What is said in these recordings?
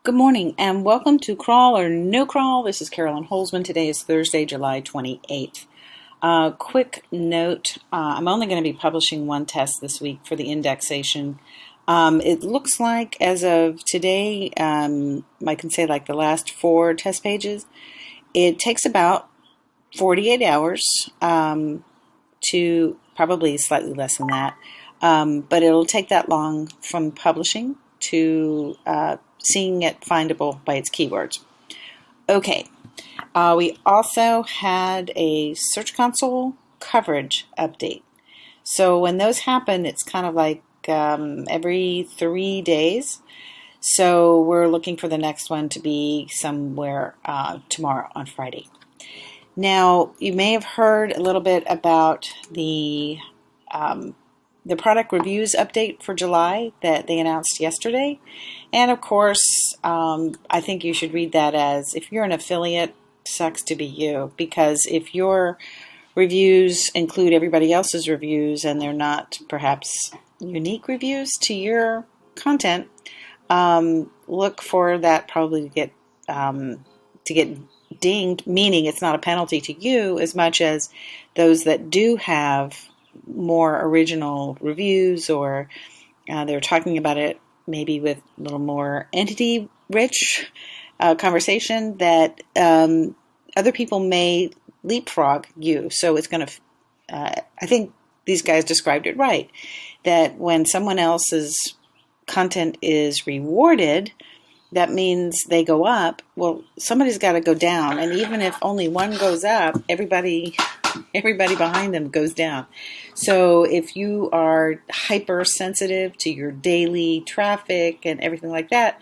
Good morning and welcome to Crawl or No Crawl. This is Carolyn Holzman. Today is Thursday, July 28th. Quick note, I'm only going to be publishing one test this week for the indexation. It looks like as of today, I can say like the last 4 test pages, it takes about 48 hours to probably slightly less than that, but it'll take that long from publishing to seeing it findable by its keywords. Okay, we also had a Search Console coverage update. So when those happen, it's kind of like every 3 days. So we're looking for the next one to be somewhere tomorrow on Friday. Now, you may have heard a little bit about the product reviews update for July that they announced yesterday. And of course, I think you should read that as, if you're an affiliate, sucks to be you. Because if your reviews include everybody else's reviews and they're not perhaps unique reviews to your content, look for that probably to get dinged, meaning it's not a penalty to you as much as those that do have more original reviews, or they're talking about it maybe with a little more entity-rich conversation, that other people may leapfrog you. So it's going to, I think these guys described it right, that when someone else's content is rewarded, that means they go up. Well, somebody's got to go down, and even if only one goes up, everybody behind them goes down. So if you are hypersensitive to your daily traffic and everything like that,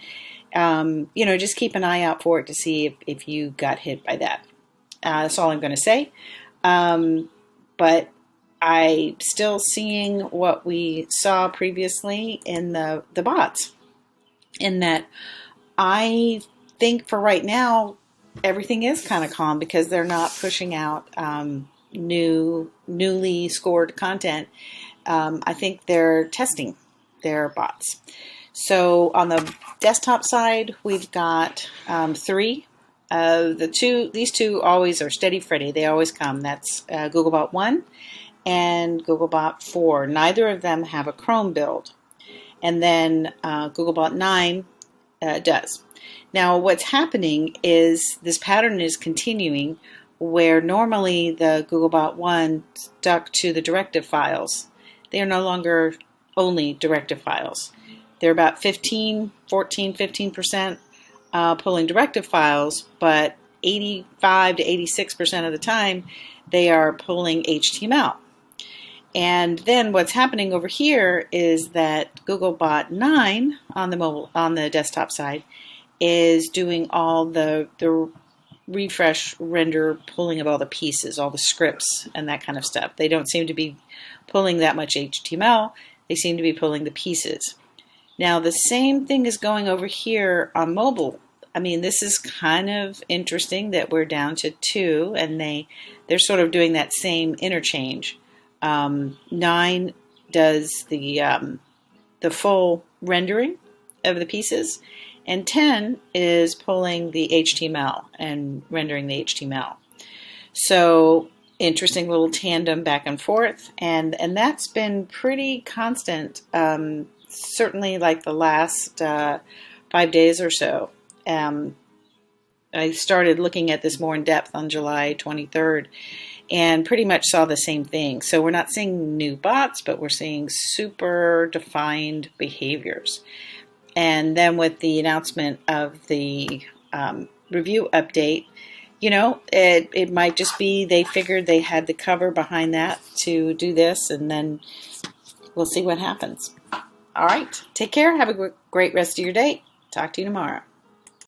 just keep an eye out for it to see if you got hit by that. That's all I'm going to say. But I'm still seeing what we saw previously in the bots, in that I think for right now, everything is kind of calm because they're not pushing out newly scored content. I think they're testing their bots. So on the desktop side, we've got 3. These two always are steady Freddy. They always come. That's Googlebot 1 and Googlebot 4. Neither of them have a Chrome build. And then Googlebot 9 does. Now, what's happening is this pattern is continuing where normally the Googlebot 1 stuck to the directive files. They are no longer only directive files. They're about 15% pulling directive files, but 85 to 86% of the time they are pulling HTML. And then what's happening over here is that Googlebot 9 on the desktop side is doing all the refresh, render, pulling of all the pieces, all the scripts and that kind of stuff. They don't seem to be pulling that much HTML. They seem to be pulling the pieces. Now the same thing is going over here on mobile. I mean, this is kind of interesting that we're down to 2, and they're sort of doing that same interchange. 9 does the full rendering of the pieces, and 10 is pulling the HTML and rendering the HTML. So interesting little tandem back and forth, and that's been pretty constant, certainly like the last 5 days or so. I started looking at this more in depth on July 23rd and pretty much saw the same thing. So we're not seeing new bots, but we're seeing super defined behaviors. And then with the announcement of the review update, it might just be they figured they had the cover behind that to do this, and then we'll see what happens. All right, take care. Have a great rest of your day. Talk to you tomorrow.